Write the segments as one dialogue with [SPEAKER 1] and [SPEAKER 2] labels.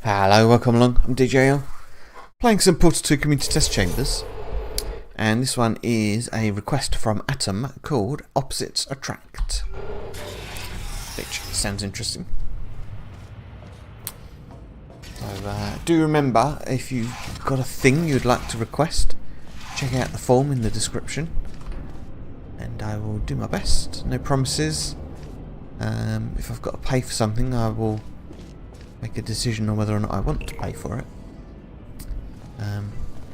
[SPEAKER 1] Hello, welcome along. I'm DJL, playing some Portal 2 community test chambers, and this one is a request from Atom called Opposites Attract, which sounds interesting. So do remember, if you've got a thing you'd like to request, check out the form in the description, and I will do my best. No promises. If I've got to pay for something, I will make a decision on whether or not I want to pay for it.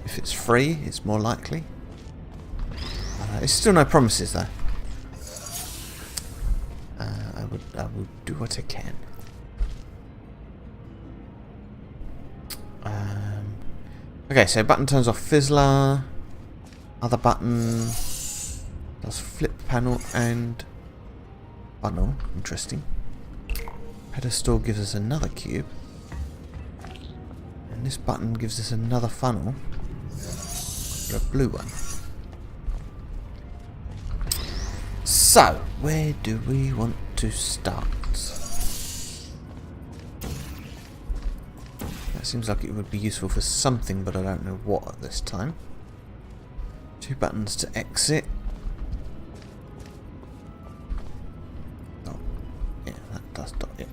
[SPEAKER 1] If it's free, it's more likely. It's still no promises though. I will do what I can. Okay, so button turns off Fizzler. Other button does flip panel and funnel. Interesting. Pedestal gives us another cube. And this button gives us another funnel. A blue one. So, where do we want to start? That seems like it would be useful for something, but I don't know what at this time. 2 buttons to exit. Oh, yeah, that does dot it.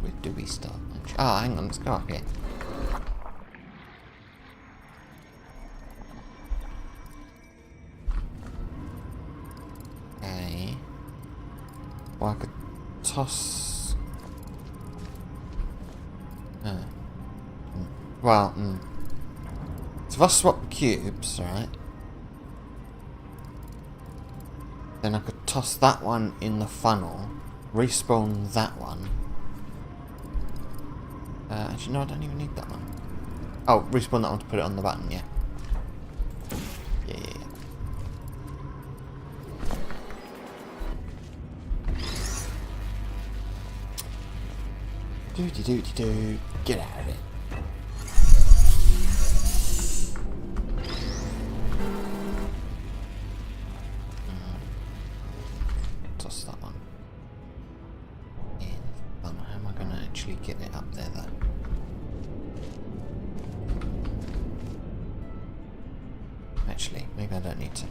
[SPEAKER 1] Where do we start? Oh, hang on, let's go up here. Okay. Well, I could toss. Well, so if I swap the cubes, right? Then I could toss that one in the funnel, respawn that one. Actually, no, I don't even need that one. Oh, respawn that one to put it on the button, yeah. Yeah. Doody. Get out of it. Toss that one in. How am I going to actually get it up there, though? Actually, maybe I don't need to.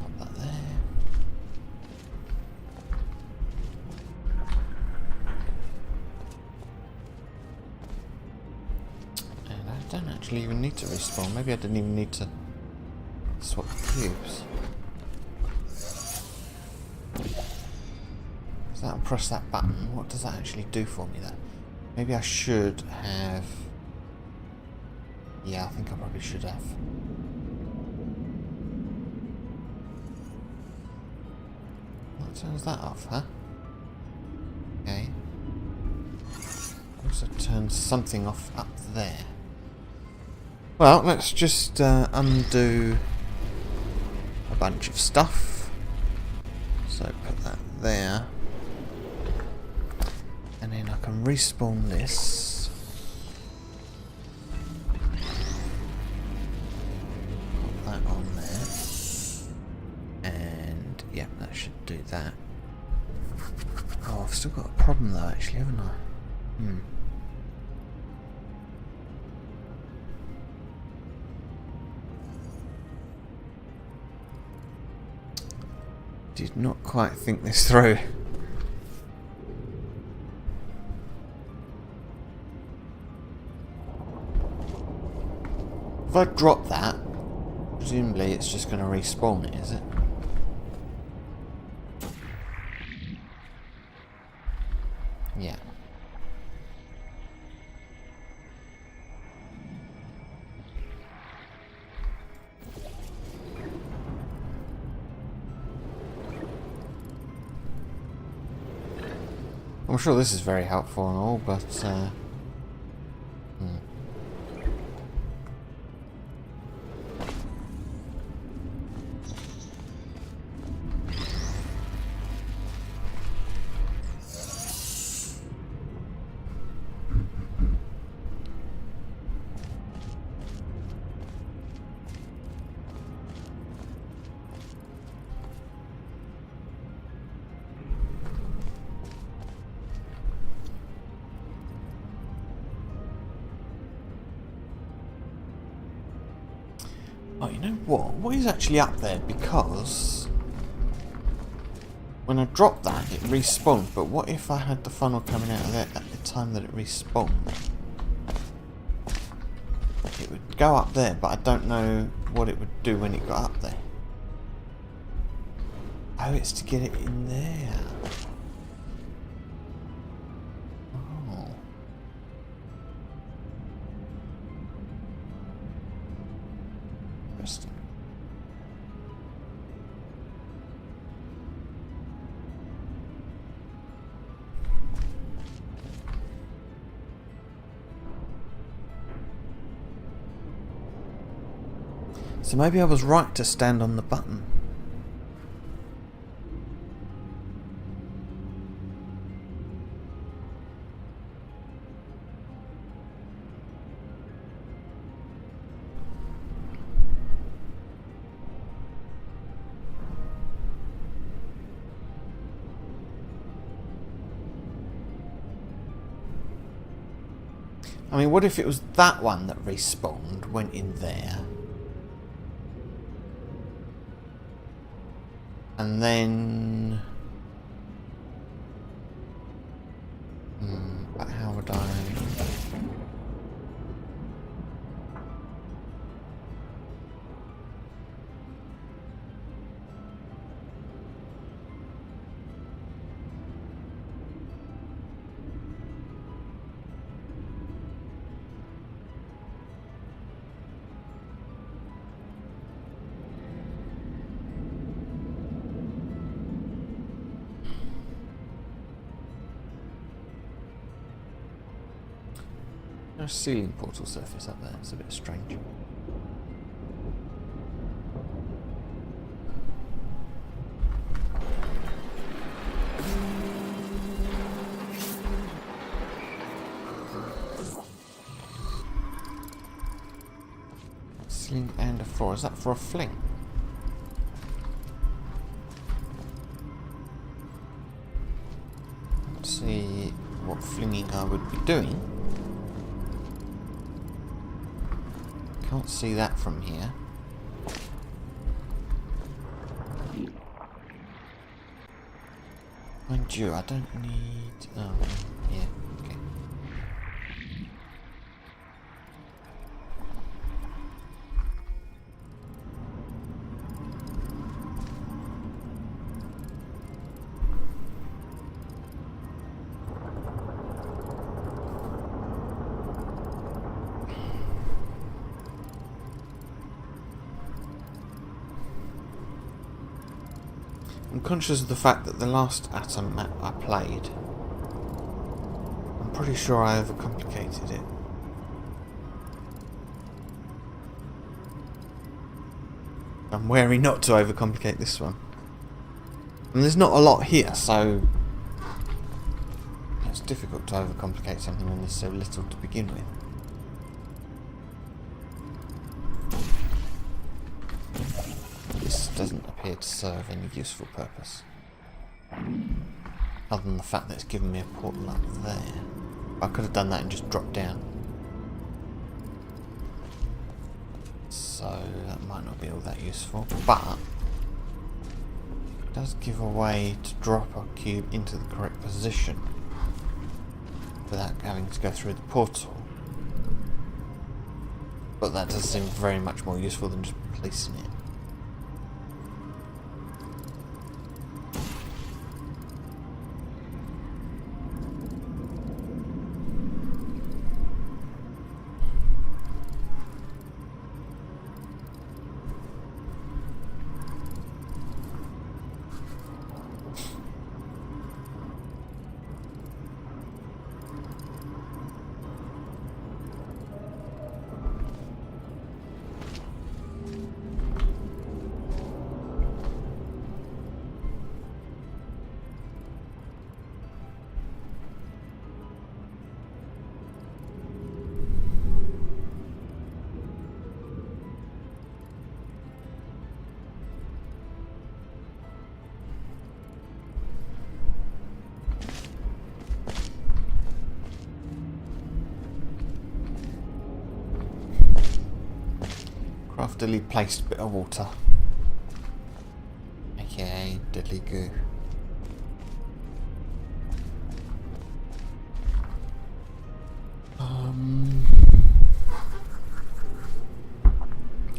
[SPEAKER 1] Pop that there. And I don't actually even need to respawn. Maybe I didn't even need to swap cubes. So that'll press that button. What does that actually do for me though? Maybe I should have... Yeah, I think I probably should have. What turns that off, huh? Okay. Also turns something off up there. Well, let's just undo a bunch of stuff. So put that there. And then I can respawn this. Put that on there. And yeah, that should do that. Oh, I've still got a problem though, actually, haven't I? Did not quite think this through. If I drop that, presumably it's just going to respawn it, is it? Yeah. I'm sure this is very helpful and all, but Oh, you know what? What is actually up there? Because when I dropped that, it respawned. But what if I had the funnel coming out of there at the time that it respawned? It would go up there, but I don't know what it would do when it got up there. Oh, it's to get it in there. Oh. Interesting. So maybe I was right to stand on the button. I mean, what if it was that one that respawned, went in there, and then... but how would I... There's a ceiling portal surface up there. It's a bit strange. Ceiling and a floor. Is that for a fling? Let's see what flinging I would be doing. Can't see that from here. Mind you, I don't need... oh, yeah, okay. I'm conscious of the fact that the last Atom map I played, I'm pretty sure I overcomplicated it. I'm wary not to overcomplicate this one. And there's not a lot here, so it's difficult to overcomplicate something when there's so little to begin with. This doesn't appear to serve any useful purpose, other than the fact that it's given me a portal up there. I could have done that and just dropped down, so that might not be all that useful, but it does give a way to drop a cube into the correct position without having to go through the portal. But that does seem very much more useful than just placing it. craftily placed bit of water. Okay, deadly goo.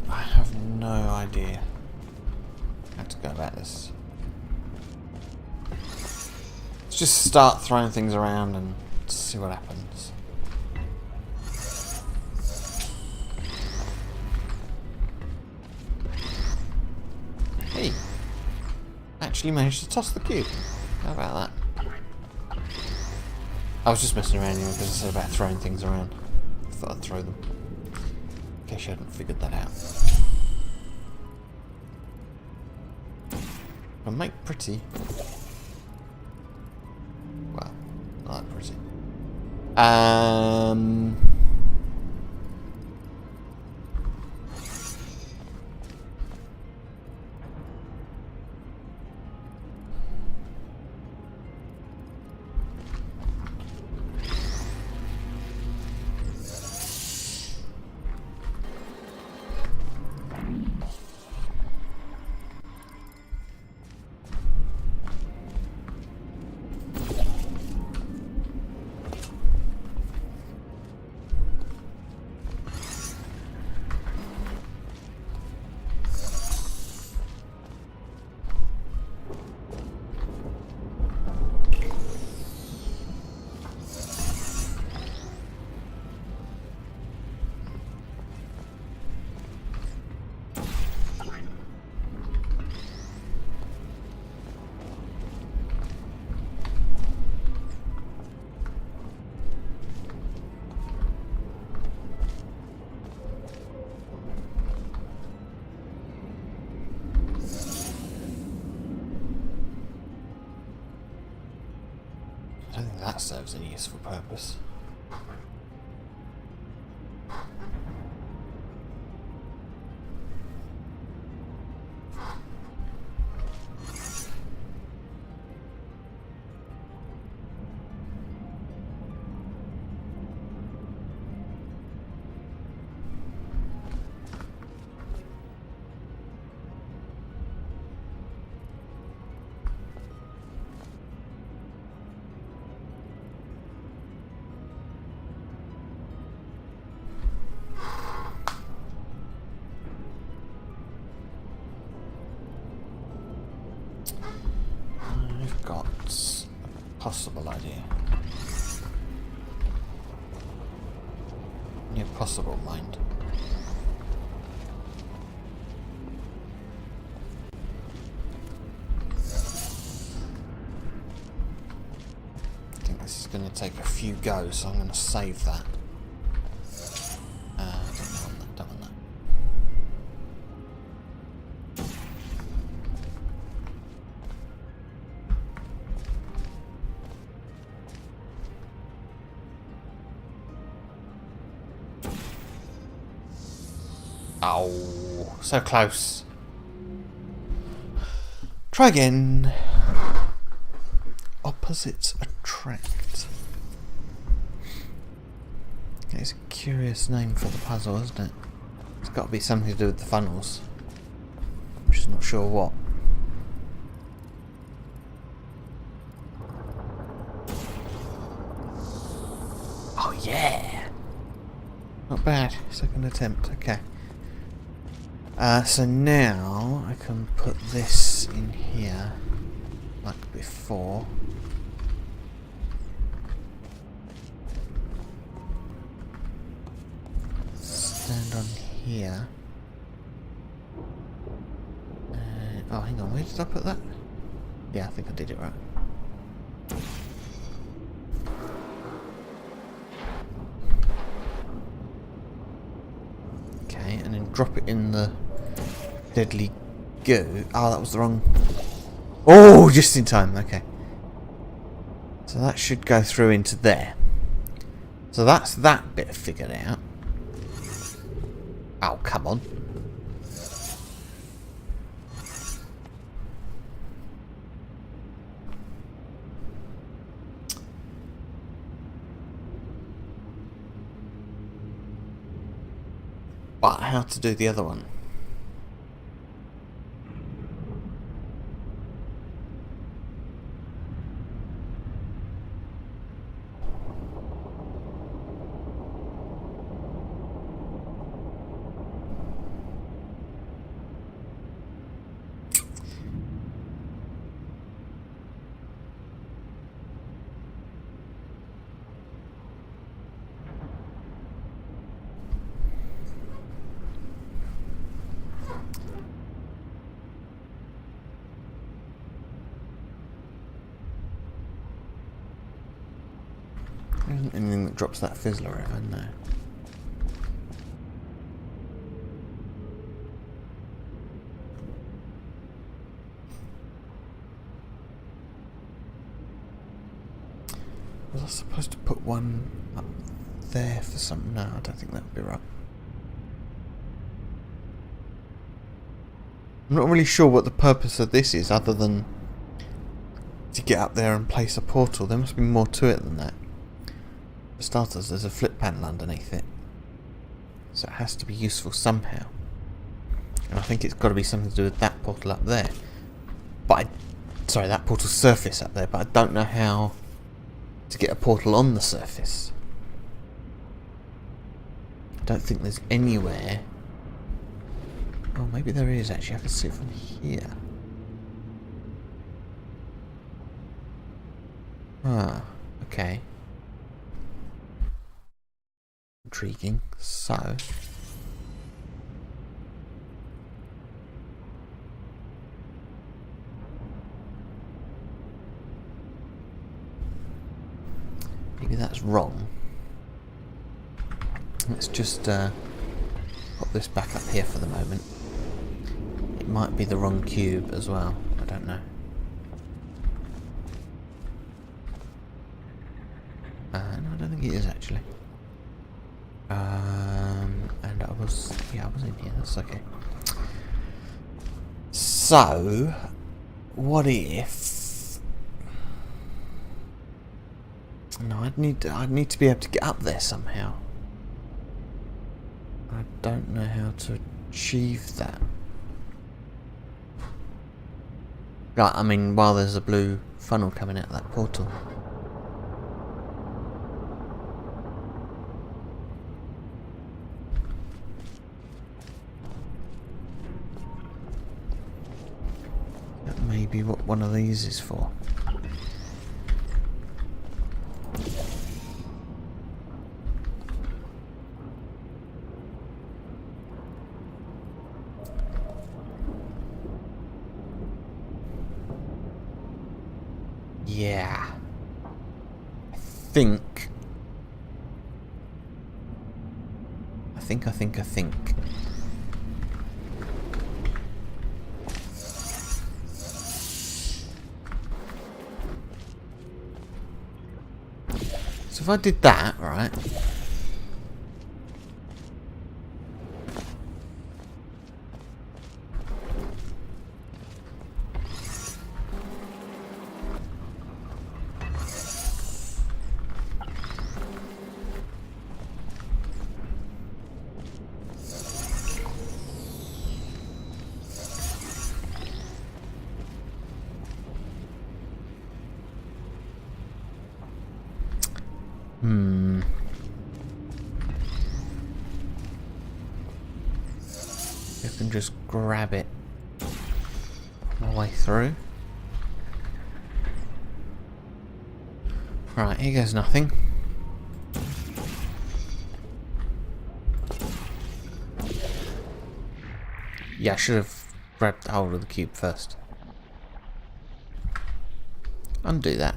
[SPEAKER 1] I have no idea how to go about this. Let's just start throwing things around and see what happens. Hey, actually managed to toss the cube. How about that? I was just messing around here because I said about throwing things around. I thought I'd throw them. In case you hadn't figured that out. I'll make pretty. Well, not that pretty. I don't think that serves any useful purpose. I've got a possible idea. Yeah, possible mind. I think this is going to take a few goes, so I'm going to save that. Don't want that. Oh, so close. Try again. Opposites attract. It's a curious name for the puzzle, isn't it? It's got to be something to do with the funnels. I'm just not sure what. Oh yeah! Not bad. Second attempt. Okay. So now I can put this in here, like before. Stand on here. Oh, hang on. Where did I put that? Yeah, I think I did it right. Okay, and then drop it in the deadly goo. Oh, that was the wrong... Oh, just in time. Okay. So that should go through into there. So that's that bit figured out. Oh, come on. But how to do the other one? There isn't anything that drops that fizzler ever, no. Was I supposed to put one up there for something? No, I don't think that would be right. I'm not really sure what the purpose of this is, other than to get up there and place a portal. There must be more to it than that. For starters, there's a flip panel underneath it, so it has to be useful somehow. And I think it's got to be something to do with that portal up there. But sorry, that portal surface up there, but I don't know how to get a portal on the surface. I don't think there's anywhere. Oh, maybe there is actually. I can see it from here. Ah, okay. Intriguing. So, maybe that's wrong. Let's just pop this back up here for the moment. It might be the wrong cube as well. I don't know. No, I don't think it is actually. And I was in here. That's okay. So, what if? No, I'd need to be able to get up there somehow. I don't know how to achieve that. Right, I mean, while there's a blue funnel coming out of that portal. That may be what one of these is for. Yeah. I think. So if I did that, right? You can just grab it my way through. Right, here goes nothing. Yeah, I should have grabbed hold of the cube first. Undo that.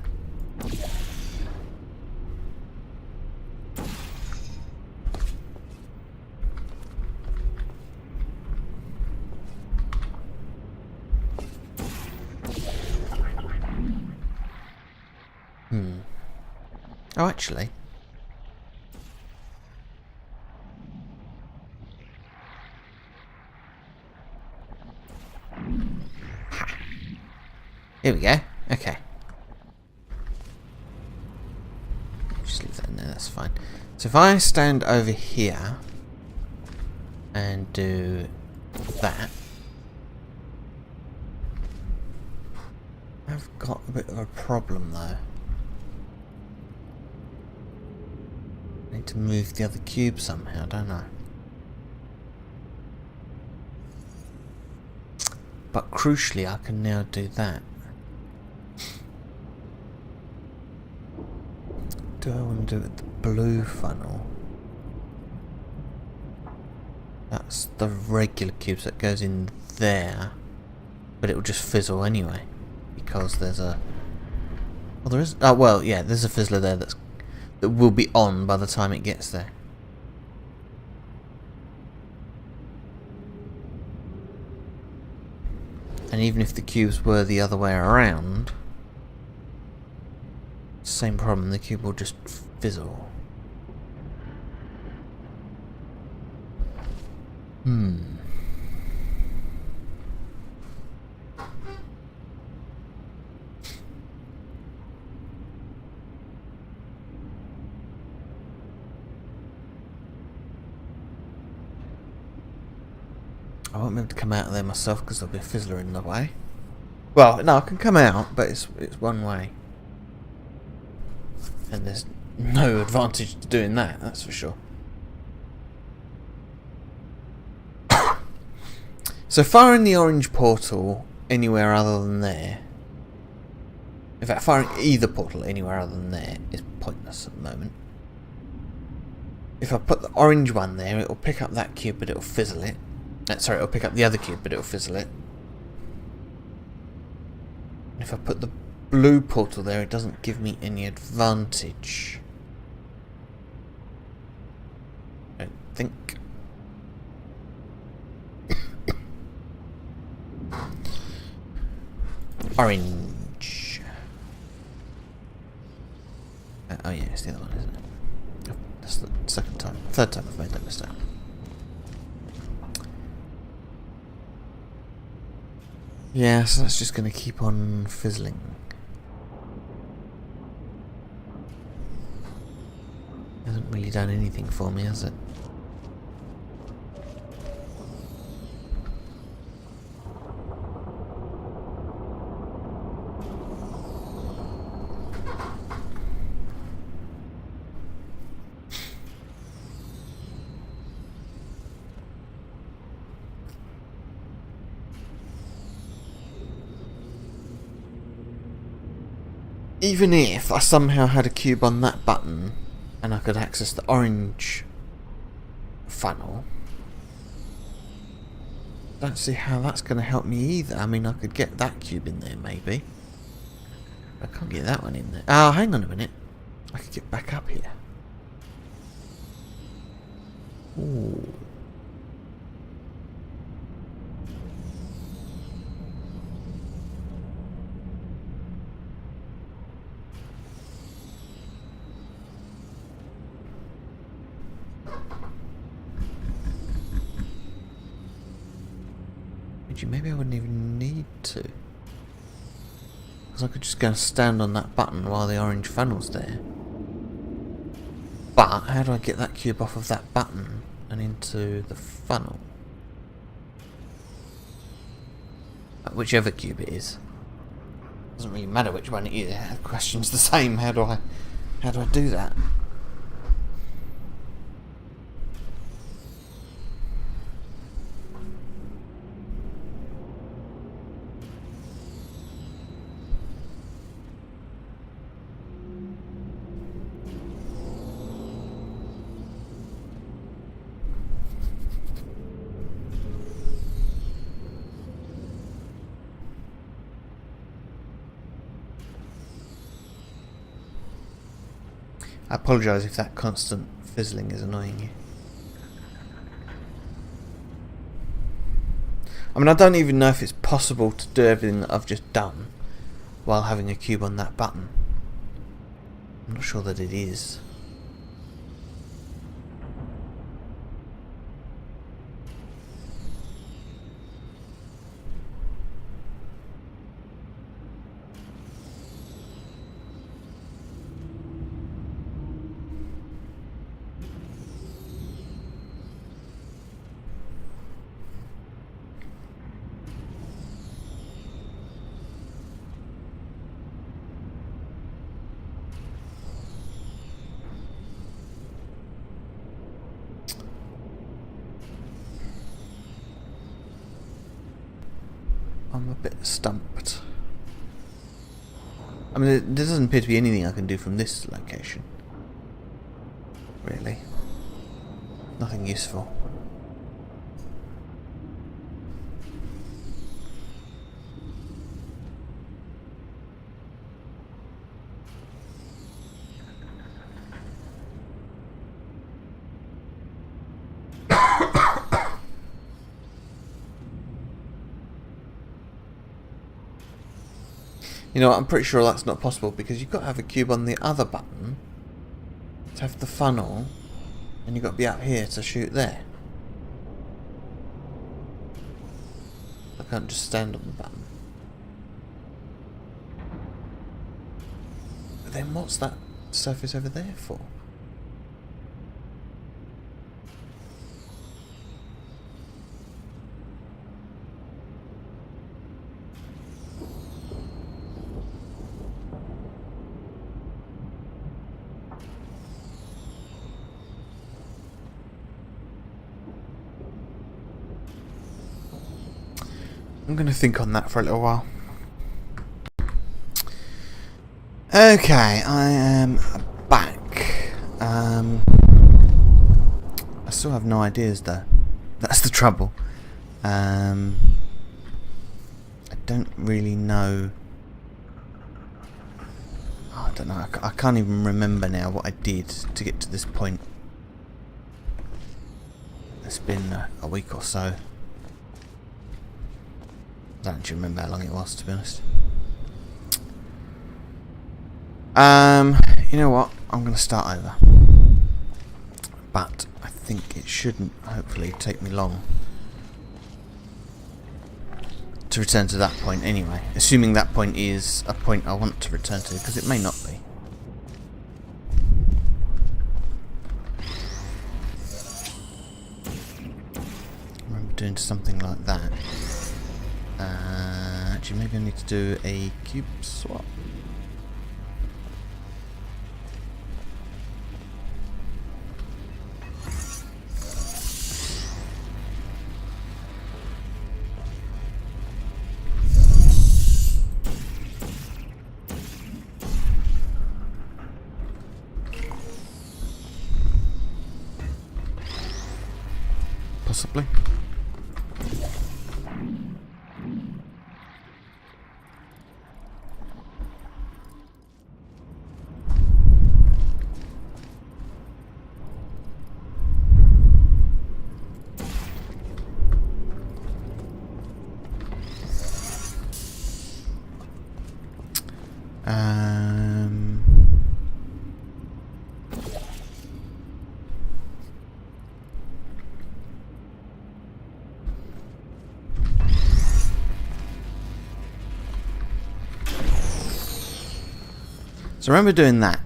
[SPEAKER 1] Oh, actually. Ha. Here we go. Okay. Just leave that in there, that's fine. So if I stand over here and do that, I've got a bit of a problem though. I need to move the other cube somehow, don't I? But crucially, I can now do that. Do I want to do it with the blue funnel? That's the regular cube that goes in there, but it will just fizzle anyway because there's a. Well, there is. Oh well, yeah. There's a fizzler there that's that will be on by the time it gets there. And even if the cubes were the other way around, same problem, the cube will just fizzle. I won't be able to come out of there myself because there'll be a fizzler in the way. Well, no, I can come out, but it's one way. And there's no advantage to doing that, that's for sure. So firing the orange portal anywhere other than there... In fact, firing either portal anywhere other than there is pointless at the moment. If I put the orange one there, it'll pick up that cube, but it'll fizzle it. Sorry, it'll pick up the other cube, but it'll fizzle it. And if I put the blue portal there, it doesn't give me any advantage. I don't think. Orange. Oh yeah, it's the other one, isn't it? Oh, that's the second time. Third time I've made that mistake. Yeah, so that's just going to keep on fizzling. Hasn't really done anything for me, has it? Even if I somehow had a cube on that button and I could access the orange funnel, I don't see how that's going to help me either. I mean, I could get that cube in there maybe. I can't get that one in there. Oh, hang on a minute. I could get back up here. Ooh. Maybe I wouldn't even need to. Because I could just go and stand on that button while the orange funnel's there. But how do I get that cube off of that button and into the funnel? Whichever cube it is. Doesn't really matter which one it is. The question's the same. How do I do that? I apologise if that constant fizzling is annoying you. I mean, I don't even know if it's possible to do everything that I've just done while having a cube on that button. I'm not sure that it is. I'm a bit stumped. I mean, there doesn't appear to be anything I can do from this location. Really. Nothing useful. You know what, I'm pretty sure that's not possible because you've got to have a cube on the other button to have the funnel, and you've got to be up here to shoot there. I can't just stand on the button. But then what's that surface over there for? I'm going to think on that for a little while. Okay, I am back. I still have no ideas though. That's the trouble. I don't really know. Oh, I don't know. I can't even remember now what I did to get to this point. It's been a week or so. I don't actually remember how long it was, to be honest. You know what? I'm going to start over. But I think it shouldn't, hopefully, take me long to return to that point anyway. Assuming that point is a point I want to return to, because it may not be. I remember doing something like that. Actually, maybe I need to do a cube swap. Possibly. So I remember doing that,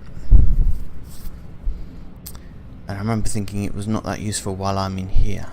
[SPEAKER 1] and I remember thinking it was not that useful while I'm in here.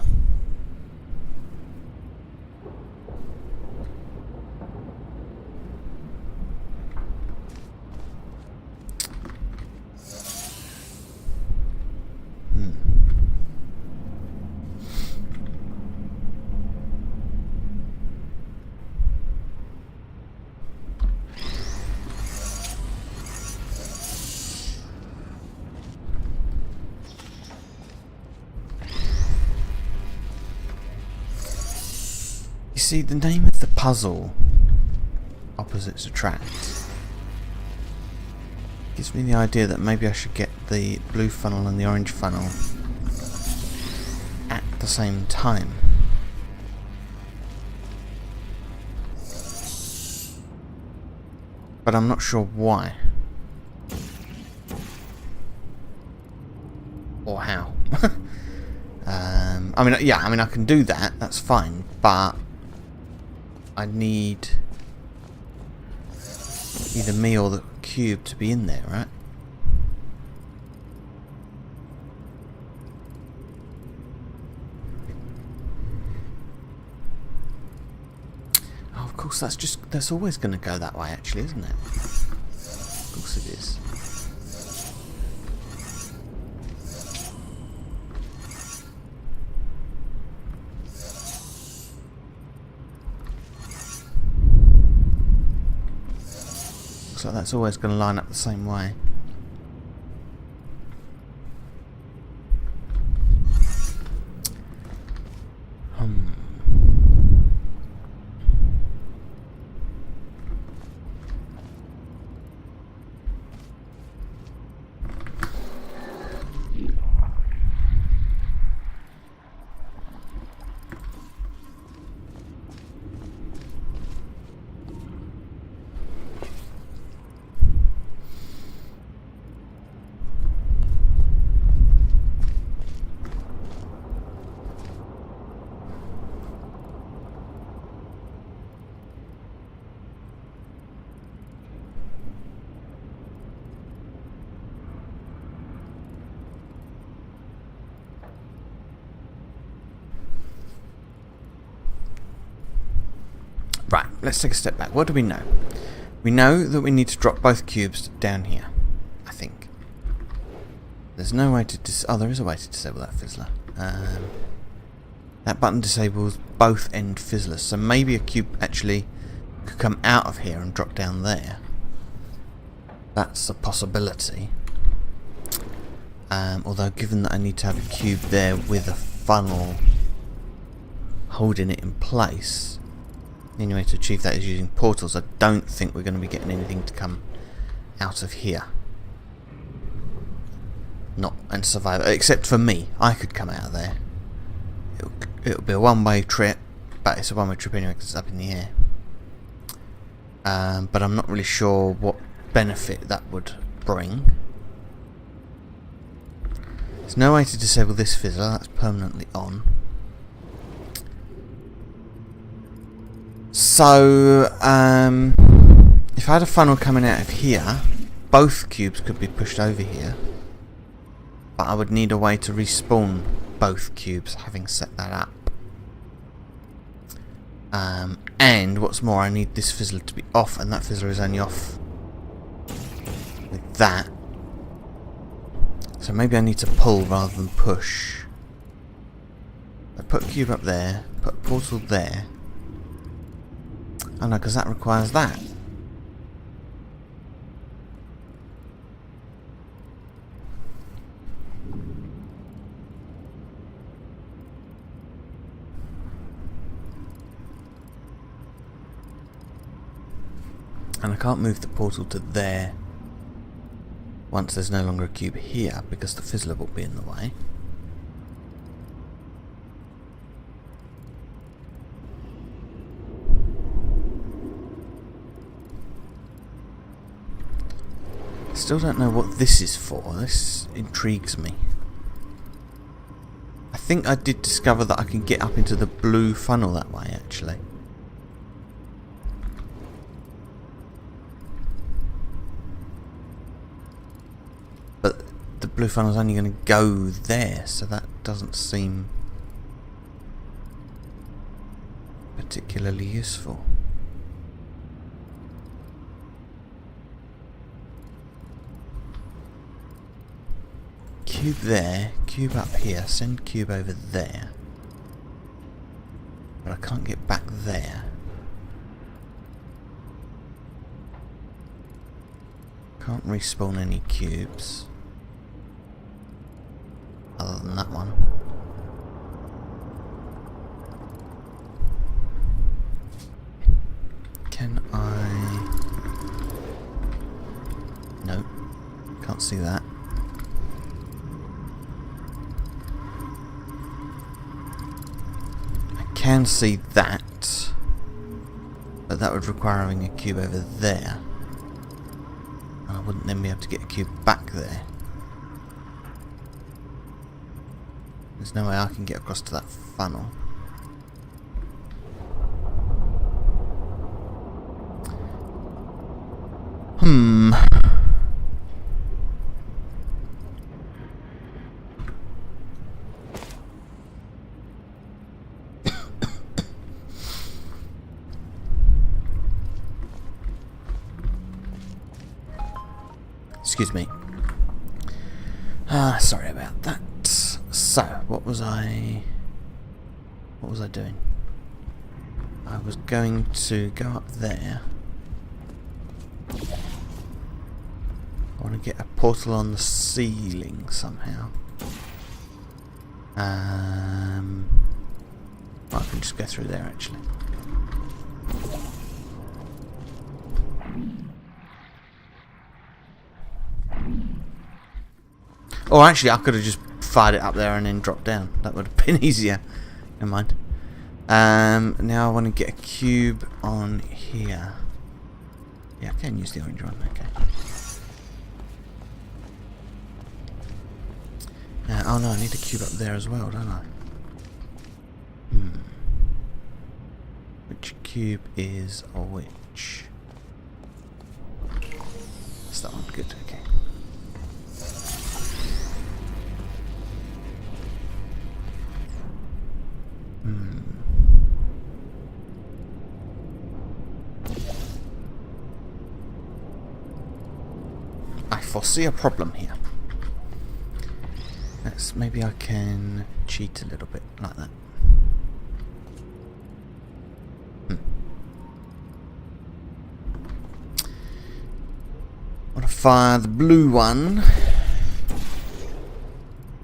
[SPEAKER 1] You see, the name of the puzzle, Opposites Attract, gives me the idea that maybe I should get the blue funnel and the orange funnel at the same time. But I'm not sure why. Or how. I mean, yeah, I can do that, that's fine, but I need either me or the cube to be in there, right? Oh, of course, that's always going to go that way, actually, isn't it? Of course it is. So that's always going to line up the same way. let's take a step back. What do we know? We know that we need to drop both cubes down here, I think. There's no way to oh, there is a way to disable that fizzler. That button disables both end fizzlers, so maybe a cube actually could come out of here and drop down there. That's a possibility. Although given that I need to have a cube there with a funnel holding it in place, the only way to achieve that is using portals. I don't think we're going to be getting anything to come out of here. Not and survive, except for me. I could come out of there. It'll be a one-way trip, but it's a one-way trip anyway because it's up in the air. But I'm not really sure what benefit that would bring. There's no way to disable this fizzler, that's permanently on. So, if I had a funnel coming out of here, both cubes could be pushed over here. But I would need a way to respawn both cubes, having set that up. And what's more, I need this fizzler to be off, and that fizzler is only off with that. So maybe I need to pull rather than push. I put a cube up there, put a portal there. Oh no, because that requires that. And I can't move the portal to there once there's no longer a cube here because the fizzler will be in the way. Still don't know what this is for. This intrigues me. I think I did discover that I can get up into the blue funnel that way, actually. But the blue funnel's only going to go there, so that doesn't seem particularly useful. Cube there, cube up here, send cube over there. But I can't get back there. Can't respawn any cubes. Other than that one. Can I... No. Can't see that. Can see that, but that would require having a cube over there, and I wouldn't then be able to get a cube back there. There's no way I can get across to that funnel. Excuse me. Sorry about that. So, what was I doing? I was going to go up there. I want to get a portal on the ceiling somehow. Well, I can just go through there actually. Or actually, I could have just fired it up there and then dropped down. That would have been easier. Never mind. Now I want to get a cube on here. Yeah, I can use the orange one. Okay. Oh no, I need a cube up there as well, don't I? Which cube is which? That's that one. Good. Okay. I foresee a problem here. Maybe I can cheat a little bit like that. Want to fire the blue one.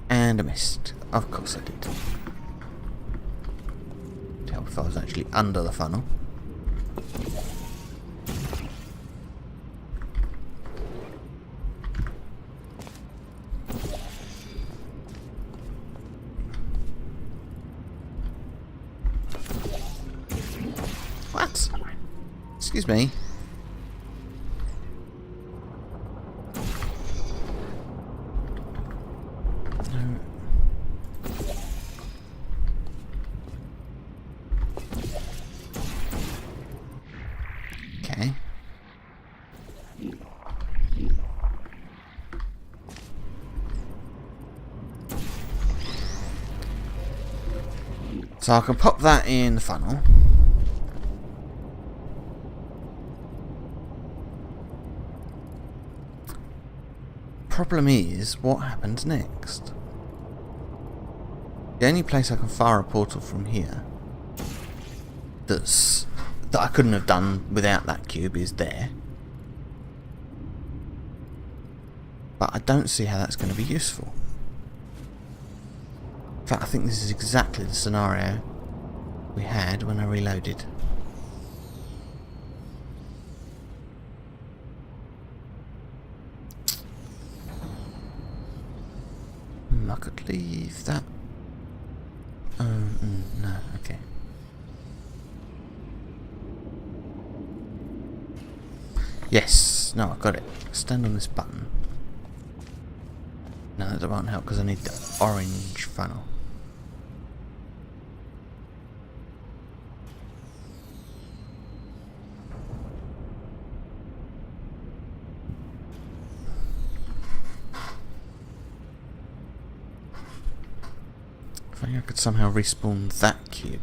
[SPEAKER 1] And I missed. Of course I did. Tell if I was actually under the funnel. What? Excuse me. Okay. So I can pop that in the funnel. Problem is, what happens next? The only place I can fire a portal from here that I couldn't have done without that cube is there. But I don't see how that's going to be useful. In fact, I think this is exactly the scenario we had when I reloaded. I could leave that. No, okay. Yes, no, I got it. Stand on this button. No, that won't help because I need the orange funnel. If I could somehow respawn that cube.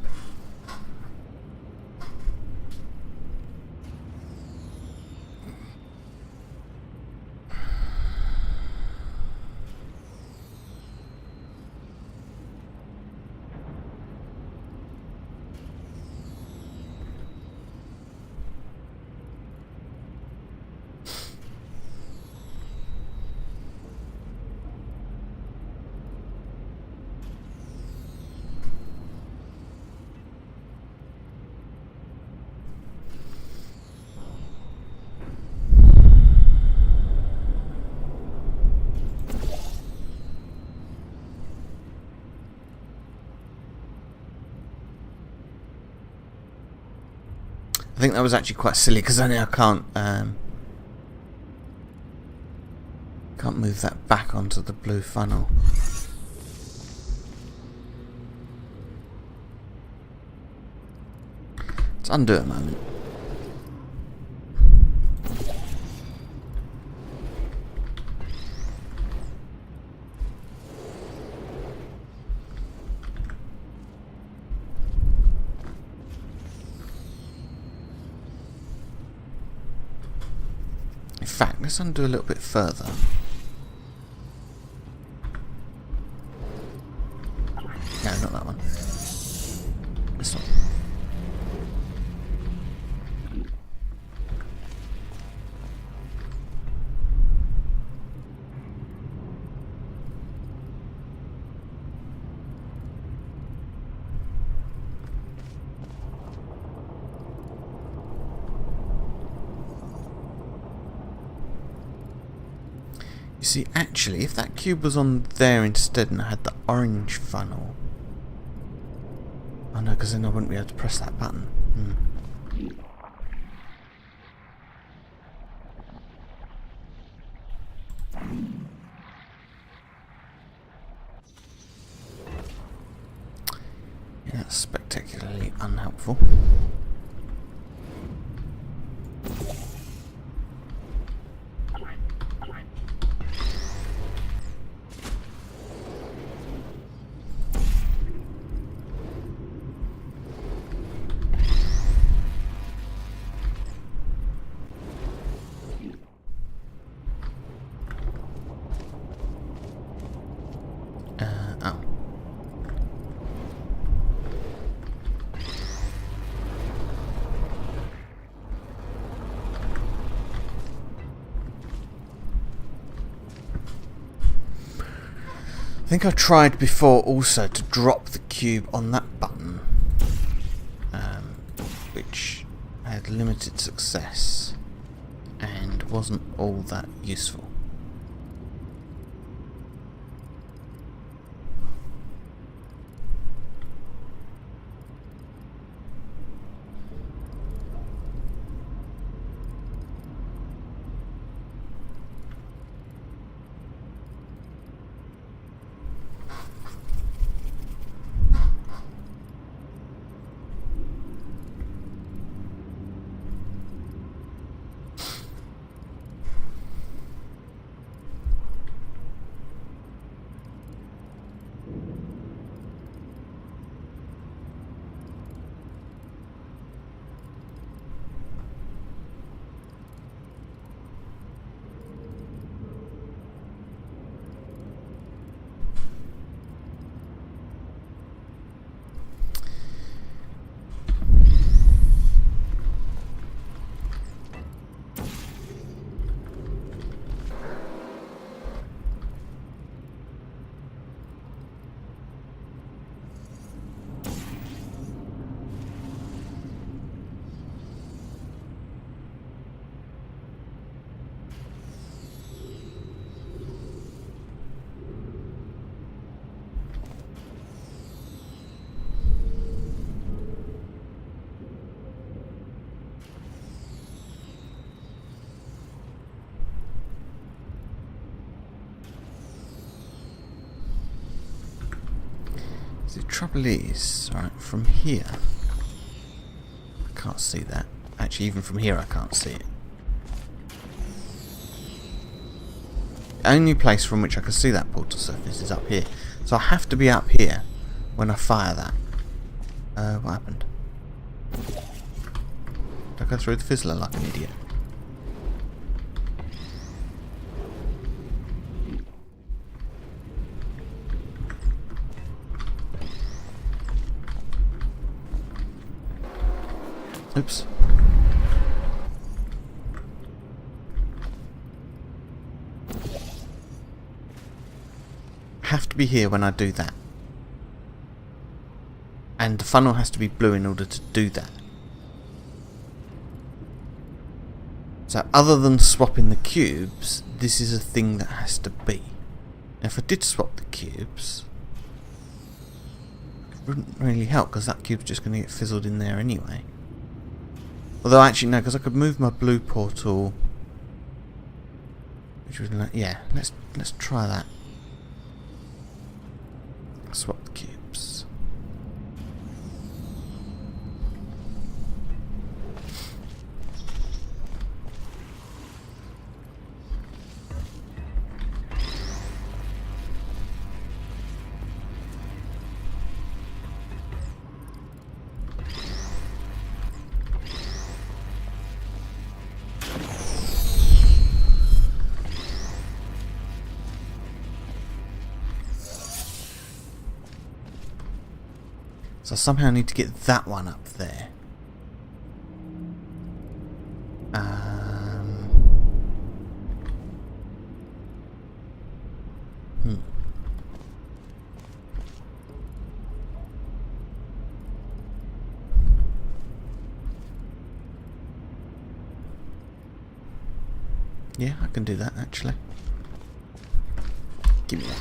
[SPEAKER 1] I think that was actually quite silly because I can't move that back onto the blue funnel. Let's undo it a moment. In fact, let's undo a little bit further. No, not that one. This one. You see, actually, if that cube was on there instead and I had the orange funnel... Oh no, because then I wouldn't be able to press that button. Yeah, that's spectacularly unhelpful. I think I tried before also to drop the cube on that button, which had limited success and wasn't all that useful. The trouble is, right, from here, I can't see that. Actually, even from here I can't see it. The only place from which I can see that portal surface is up here. So I have to be up here when I fire that. What happened? Did I go through the fizzler like an idiot? Oops. Have to be here when I do that. And the funnel has to be blue in order to do that. So other than swapping the cubes, this is a thing that has to be. Now if I did swap the cubes, it wouldn't really help because that cube's just going to get fizzled in there anyway. Although actually no, because I could move my blue portal, which was like, yeah, let's try that. Swap the cubes. So I somehow need to get that one up there. Yeah, I can do that actually. Give me that.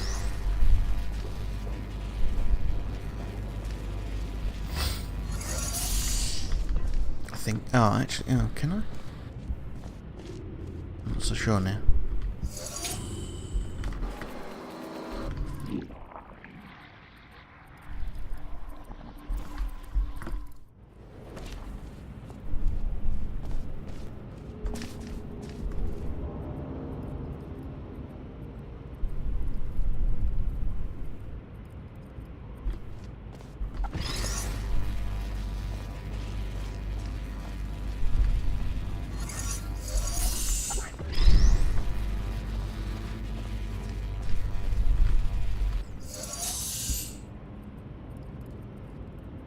[SPEAKER 1] Oh, actually, oh, can I? I'm not so sure now.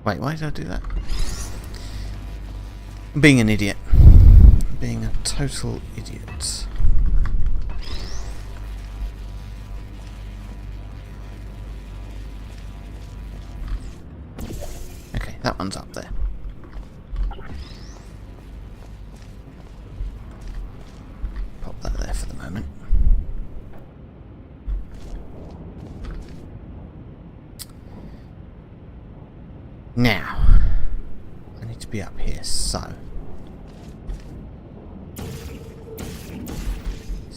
[SPEAKER 1] Wait, why did I do that? Being an idiot. Being a total idiot. That one's up there. Pop that there for the moment. Now, I need to be up here, so let's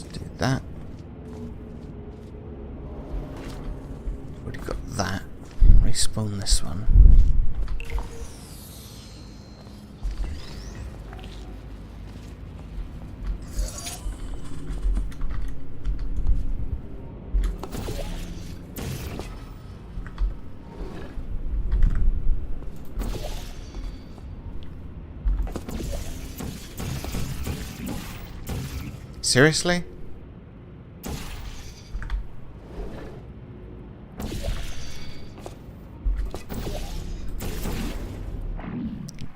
[SPEAKER 1] do that. Already got that. Respawn this one. Seriously?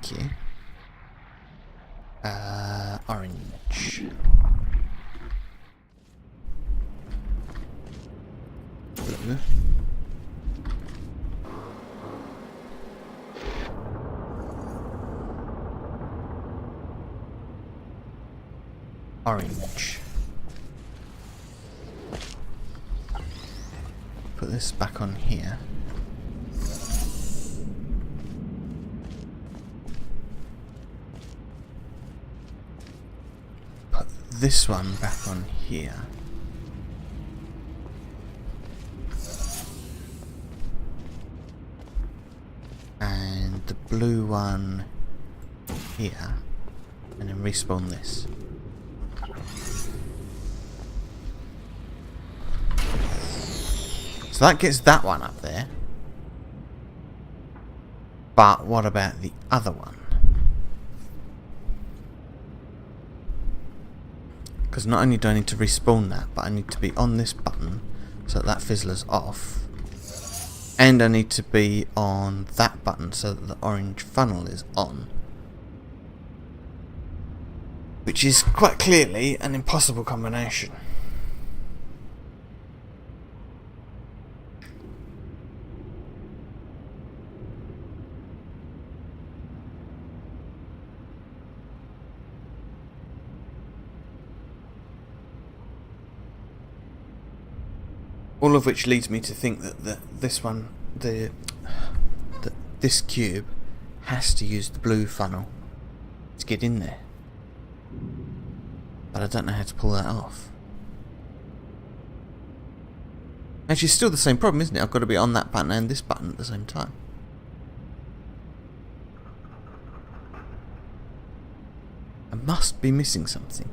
[SPEAKER 1] Okay. Orange. Blue. Orange. Put this back on here. Put this one back on here. And the blue one here. And then respawn this. So that gets that one up there. But what about the other one? Because not only do I need to respawn that, but I need to be on this button so that fizzler's off. And I need to be on that button so that the orange funnel is on. Which is quite clearly an impossible combination. All of which leads me to think that this cube has to use the blue funnel to get in there. But I don't know how to pull that off. Actually, it's still the same problem, isn't it? I've got to be on that button and this button at the same time. I must be missing something.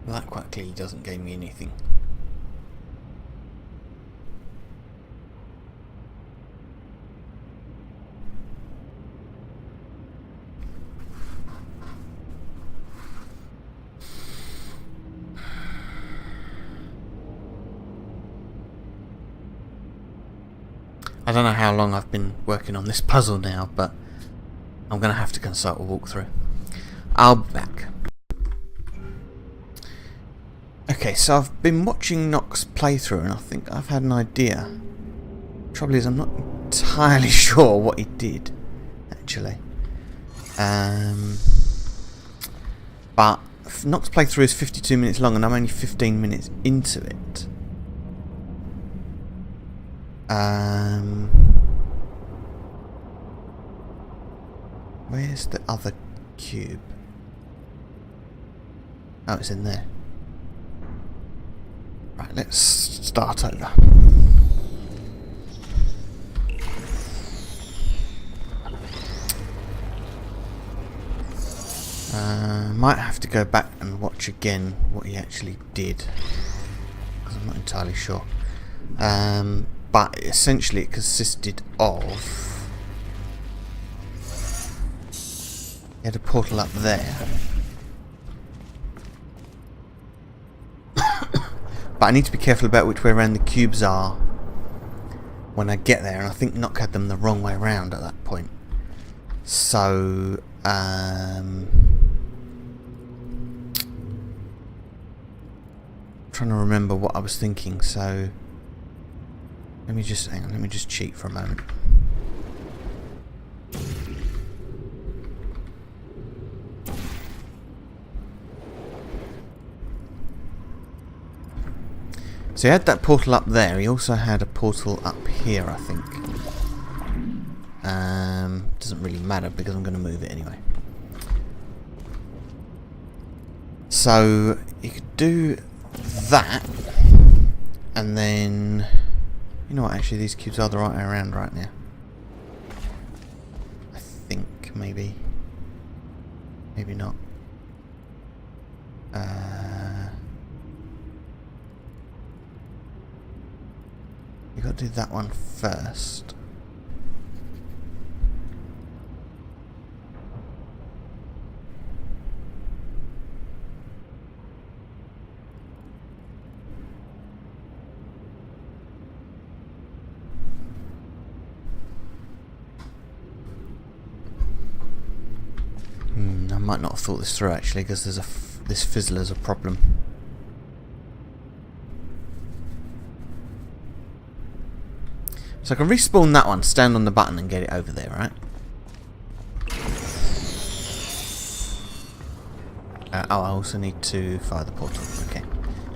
[SPEAKER 1] Well, that quite clearly doesn't gain me anything. I don't know how long I've been working on this puzzle now, but I'm going to have to consult a walkthrough. I'll be back. Okay, so I've been watching Nock's playthrough and I think I've had an idea. Trouble is, I'm not entirely sure what he did, actually. But Nock's playthrough is 52 minutes long and I'm only 15 minutes into it. Where's the other cube? Oh, it's in there. Right, let's start over. Might have to go back and watch again what he actually did, because I'm not entirely sure. but essentially it consisted of... You had a portal up there. But I need to be careful about which way around the cubes are when I get there, and I think Nock had them the wrong way around at that point. So, trying to remember what I was thinking, so let me just hang on, let me just cheat for a moment. So he had that portal up there, he also had a portal up here, I think. Doesn't really matter because I'm going to move it anyway. So you could do that, and then, you know what, actually these cubes are the right way around right now. I think, maybe not. You got to do that one first. I might not have thought this through actually, because there's this fizzler's a problem. So I can respawn that one, stand on the button and get it over there, right? Oh, I also need to fire the portal. Okay.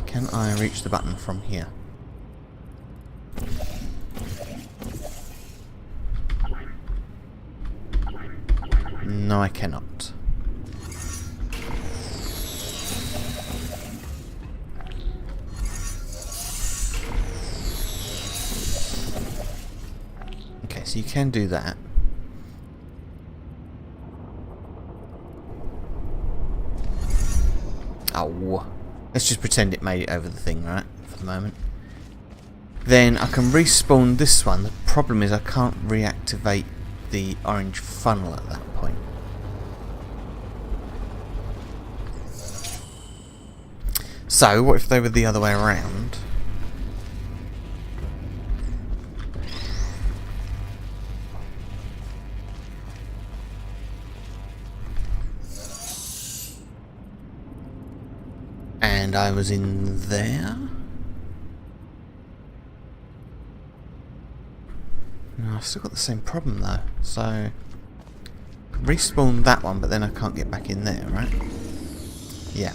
[SPEAKER 1] Can I reach the button from here? No, I cannot. Okay, so you can do that. Oh, let's just pretend it made it over the thing, right, for the moment. Then I can respawn this one. The problem is I can't reactivate the orange funnel at that point. So, what if they were the other way around? And I was in there? No, I've still got the same problem though. So, respawn that one, but then I can't get back in there, right? Yeah.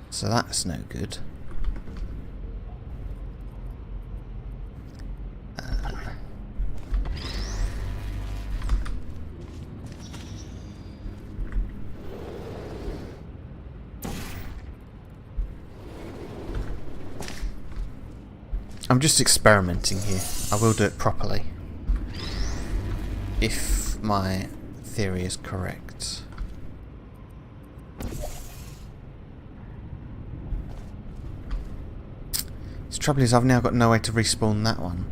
[SPEAKER 1] So that's no good. I'm just experimenting here. I will do it properly, if my theory is correct. The trouble is I've now got no way to respawn that one.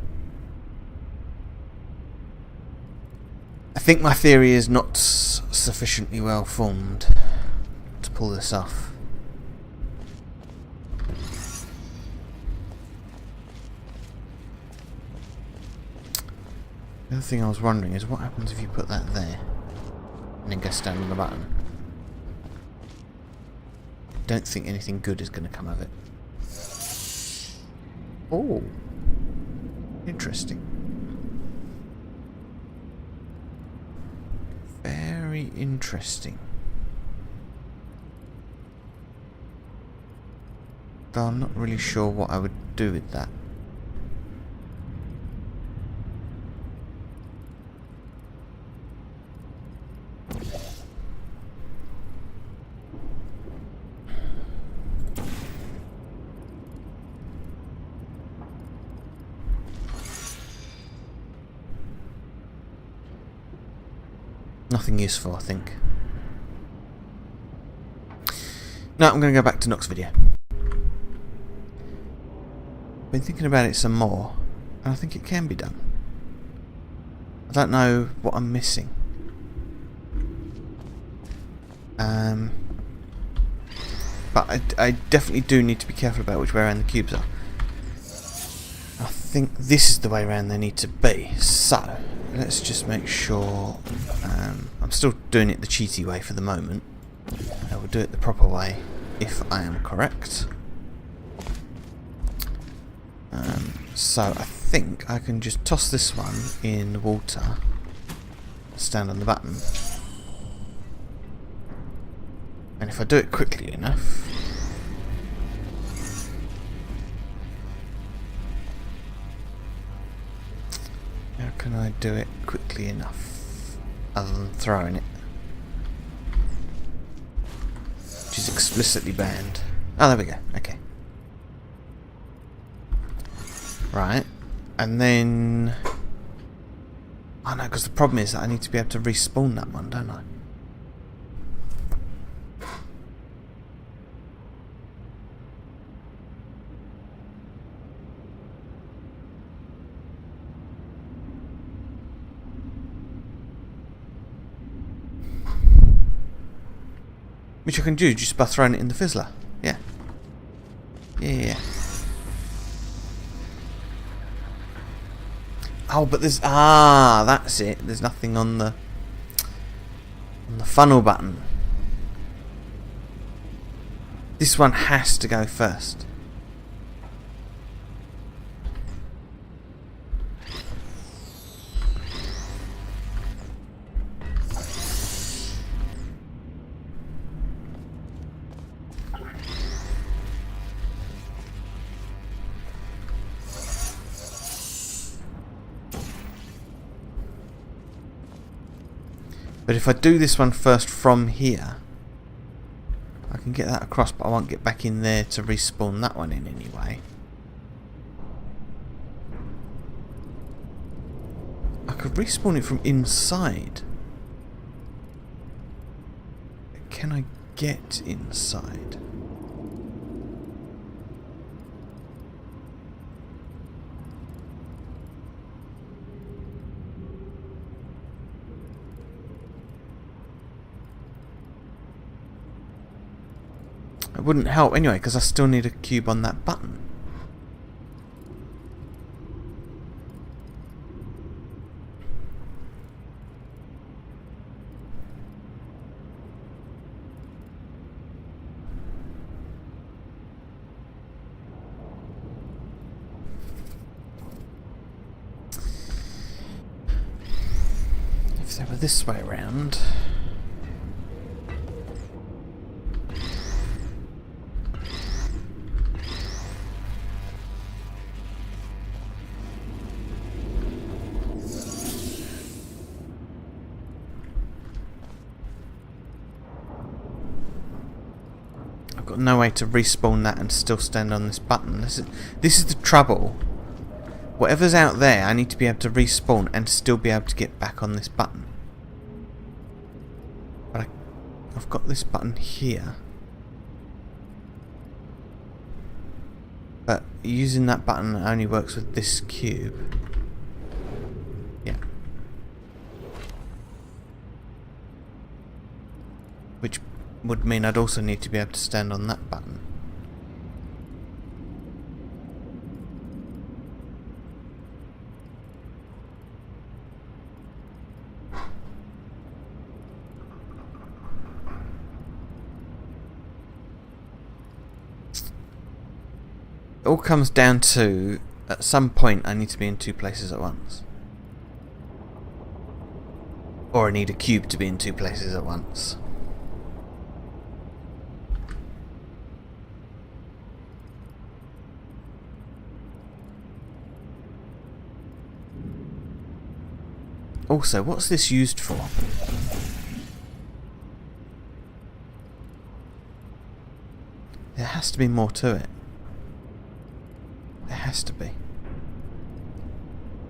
[SPEAKER 1] I think my theory is not sufficiently well formed to pull this off. The other thing I was wondering is what happens if you put that there and then go stand on the button. I don't think anything good is going to come of it. Oh, interesting. Very interesting. Though I'm not really sure what I would do with that. Nothing useful, I think. No, I'm going to go back to Nock's video. been thinking about it some more, and I think it can be done. I don't know what I'm missing. But I definitely do need to be careful about which way around the cubes are. I think this is the way around they need to be. So, let's just make sure... I'm still doing it the cheaty way for the moment. I will do it the proper way if I am correct. So I think I can just toss this one in the water, stand on the button, and if I do it quickly enough, how can I do it quickly enough other than throwing it, which is explicitly banned. Oh, there we go. Okay. Right, and then... Oh no, because the problem is that I need to be able to respawn that one, don't I? Which I can do just by throwing it in the fizzler. Yeah. Yeah. Oh, but there's... Ah, that's it. There's nothing on the funnel button. This one has to go first. But if I do this one first from here, I can get that across, but I won't get back in there to respawn that one in anyway. I could respawn it from inside. Can I get inside? It wouldn't help anyway, because I still need a cube on that button. If they were this way around... Got no way to respawn that and still stand on this button. This is the trouble. Whatever's out there, I need to be able to respawn and still be able to get back on this button. But I've got this button here. But using that button only works with this cube. Yeah. Which would mean I'd also need to be able to stand on that button. It all comes down to, at some point I need to be in two places at once. Or I need a cube to be in two places at once. Also, what's this used for? There has to be more to it. There has to be.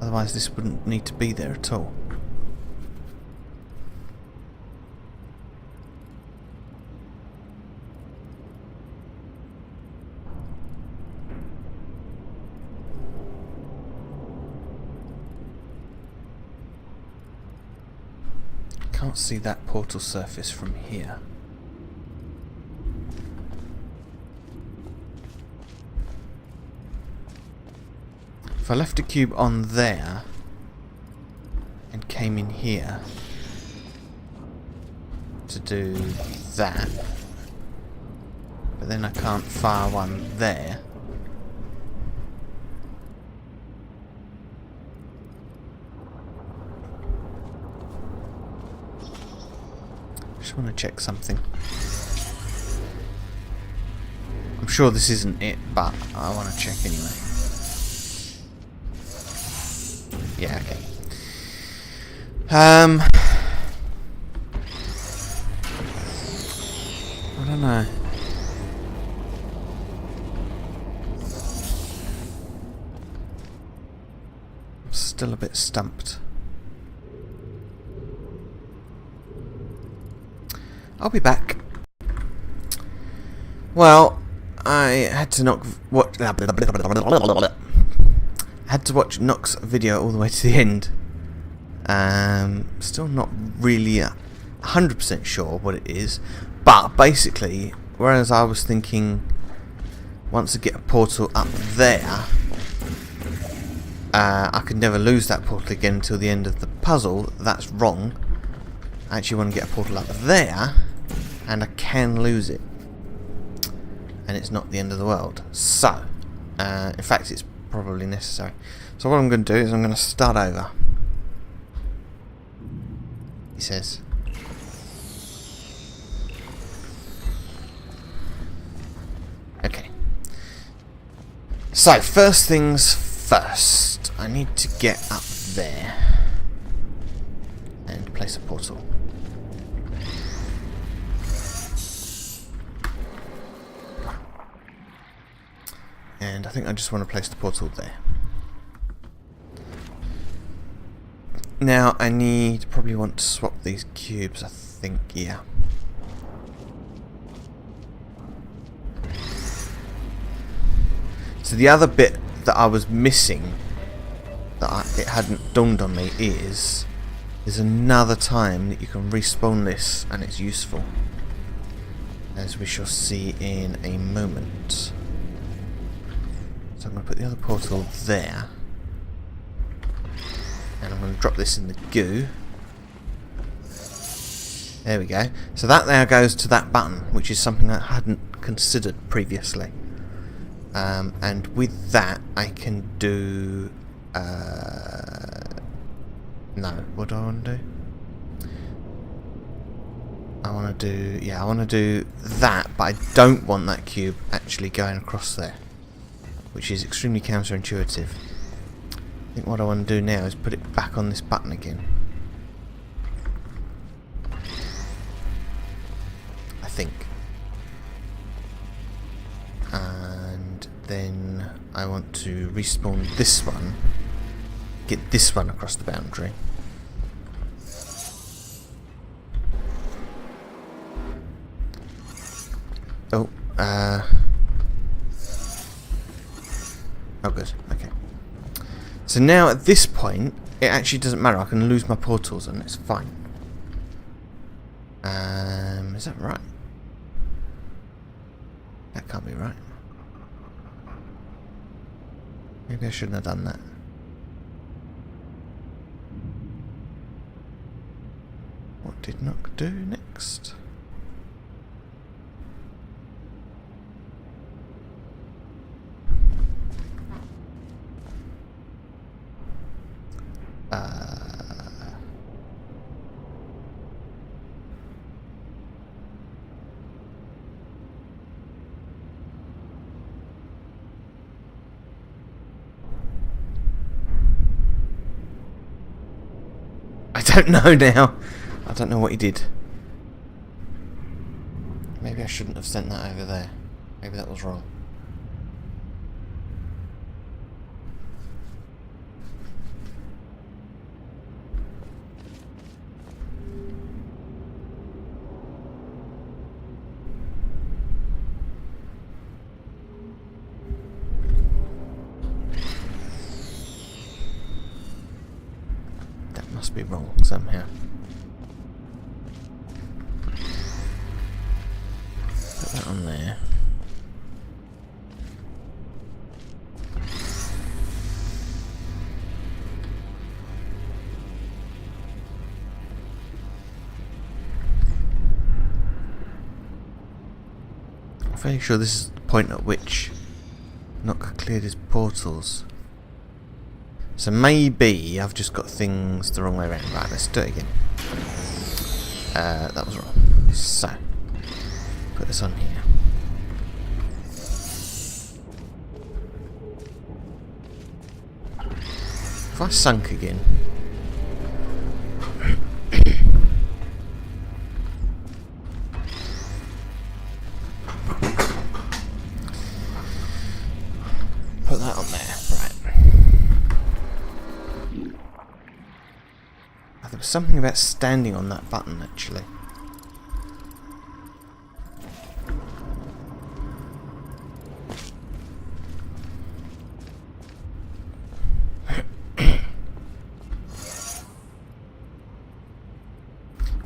[SPEAKER 1] Otherwise this wouldn't need to be there at all. can't see that portal surface from here. If I left a cube on there and came in here to do that, but then I can't fire one there. Just want to check something. I'm sure this isn't it, but I want to check anyway. Yeah, okay. I don't know. I'm still a bit stumped. I'll be back. Well, I had to watch Nock's video all the way to the end. Still not really 100% sure what it is, but basically, whereas I was thinking once I get a portal up there, I could never lose that portal again until the end of the puzzle. That's wrong. I actually want to get a portal up there, and I can lose it, and it's not the end of the world. So, in fact, it's probably necessary. So what I'm going to do is I'm going to start over. He says. Okay. So, first things first. I need to get up there and place a portal. And I think I just want to place the portal there. Now I probably want to swap these cubes, I think, yeah. So the other bit that I was missing, that it hadn't dawned on me, is there's another time that you can respawn this, and it's useful, as we shall see in a moment. So I'm going to put the other portal there, and I'm going to drop this in the goo. There we go. So that now goes to that button, which is something I hadn't considered previously. And with that, I can do... no, what do I want to do? I want to do... yeah, I want to do that, but I don't want that cube actually going across there, which is extremely counterintuitive. I think what I want to do now is put it back on this button again. I think. And then I want to respawn this one, get this one across the boundary. Oh, oh good, okay. So now at this point, it actually doesn't matter, I can lose my portals and it's fine. Is that right? That can't be right. Maybe I shouldn't have done that. What did Nock do next? I don't know now. I don't know what he did. Maybe I shouldn't have sent that over there. Maybe that was wrong. Must be wrong somehow. That on there. I'm fairly sure this is the point at which Nock cleared his portals. So maybe I've just got things the wrong way around. Right, let's do it again. That was wrong. So, put this on here. If I sunk again... Put that on there, right. There was something about standing on that button, actually.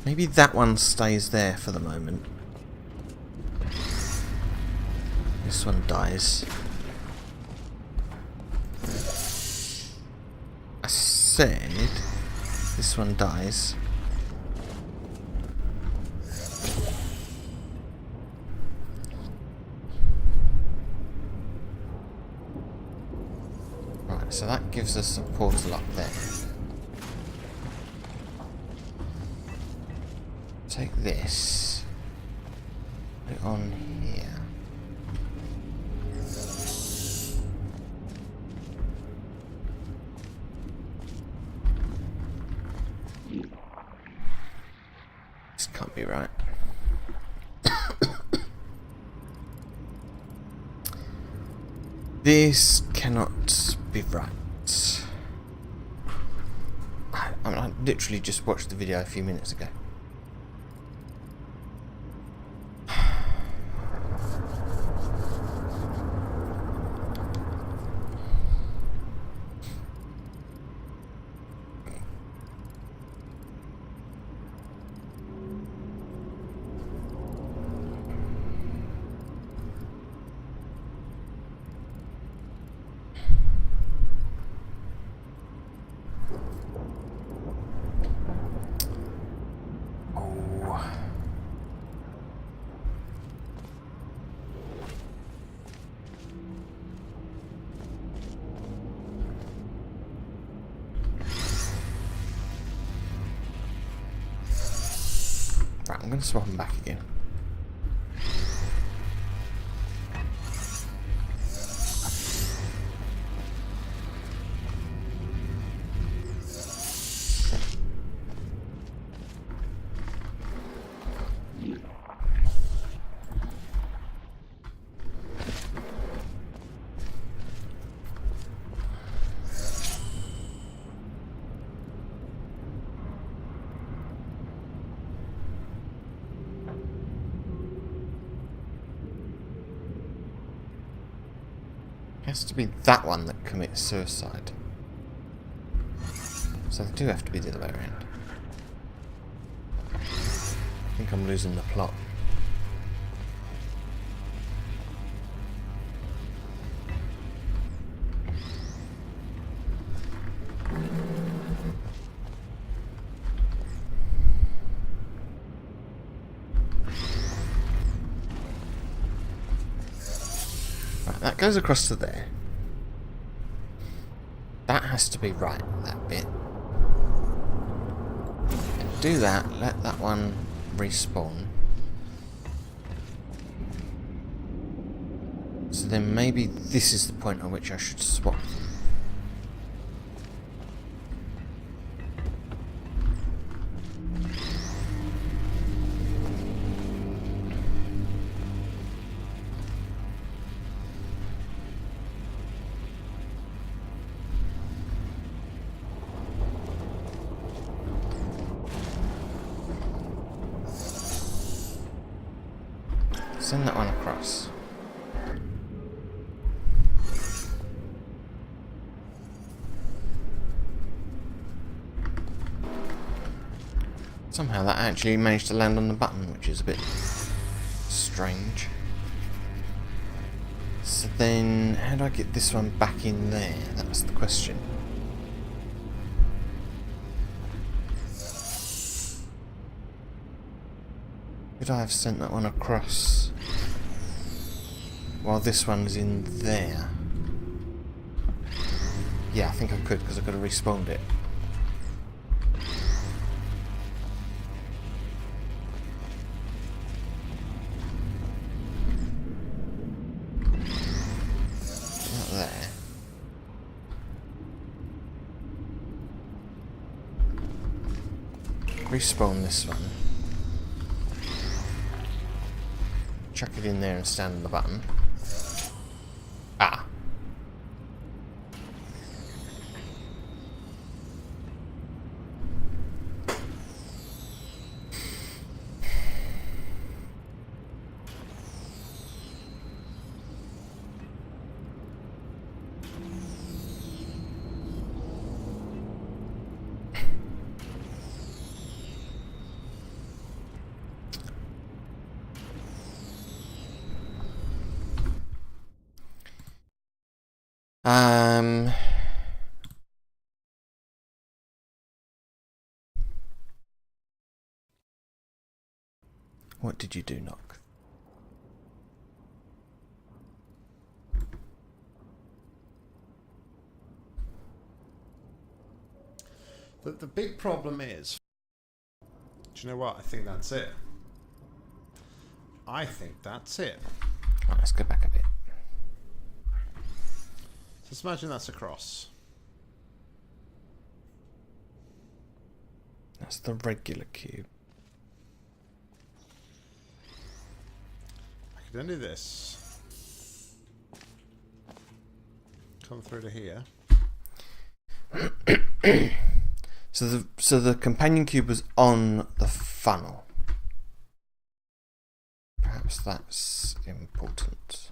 [SPEAKER 1] Maybe that one stays there for the moment. This one dies. I said this one dies. Right, so that gives us a portal up there. Take this, put it on here. This can't be right. This cannot be right. I literally just watched the video a few minutes ago. Right, I'm going to swap them back again. It has to be that one that commits suicide. So they do have to be the other way around. I think I'm losing the plot. That goes across to there. That has to be right, that bit. Do that, let that one respawn. So then maybe this is the point at which I should swap them. Send that one across. Somehow that actually managed to land on the button, which is a bit strange. So then, how do I get this one back in there? That's the question. Could I have sent that one across while this one's in there? Yeah, I think I could, because I've got to respawn it. Not there. Respawn this one. Chuck it in there and stand on the button. Ah. What did you do, Nock?
[SPEAKER 2] The big problem is... Do you know what? I think that's it. I think that's it.
[SPEAKER 1] Right, let's go back a bit.
[SPEAKER 2] Just imagine that's a cross.
[SPEAKER 1] That's the regular cube.
[SPEAKER 2] I could then do this. Come through to here.
[SPEAKER 1] So the companion cube was on the funnel. Perhaps that's important.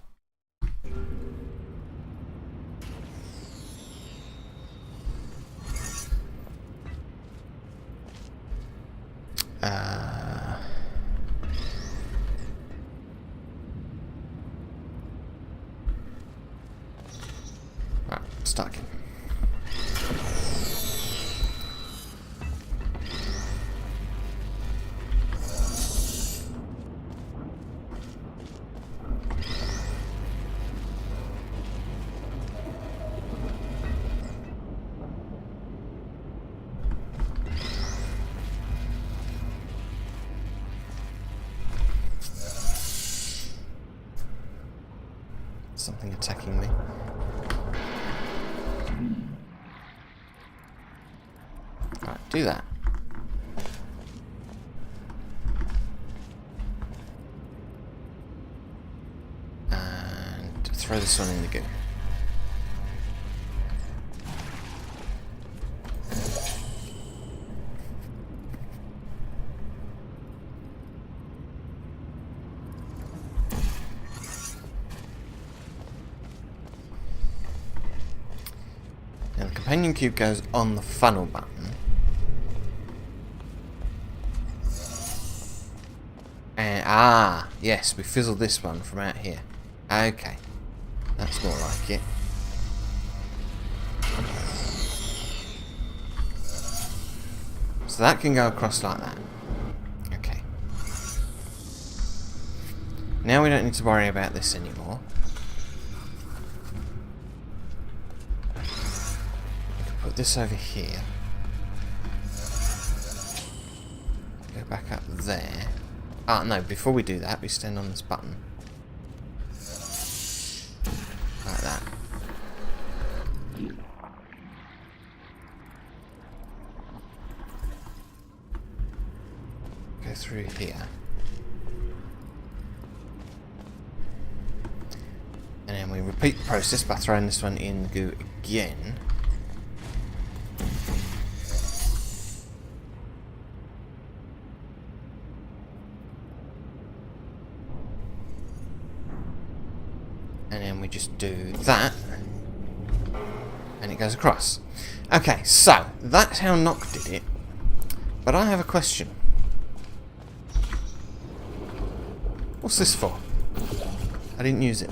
[SPEAKER 1] Right, stuck in. Something attacking me. Right, do that. And throw this one in the goo. Now the companion cube goes on the funnel button. And, yes, we fizzled this one from out here. Okay, that's more like it. So that can go across like that. Okay. Now we don't need to worry about this anymore. We can put this over here. Go back up there. Ah, no, before we do that, we stand on this button. Like that. Go through here. And then we repeat the process by throwing this one in the goo again. And then we just do that, and it goes across. Okay, so that's how Nock did it. But I have a question. What's this for? I didn't use it.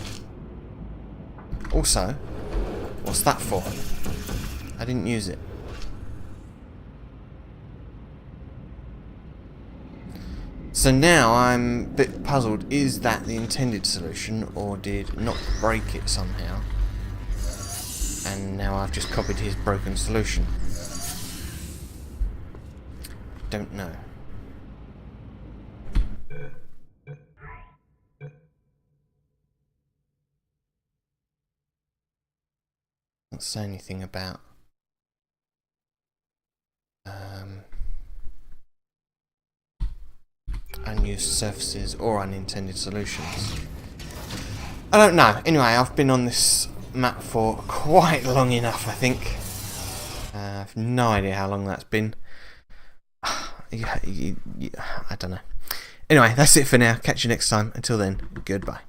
[SPEAKER 1] Also, what's that for? I didn't use it. So now I'm a bit puzzled. Is that the intended solution, or did not break it somehow? And now I've just copied his broken solution. Don't know. Doesn't say anything about unused surfaces or unintended solutions. I don't know. Anyway, I've been on this map for quite long enough, I think. I've no idea how long that's been. I don't know. Anyway, that's it for now. Catch you next time. Until then, goodbye.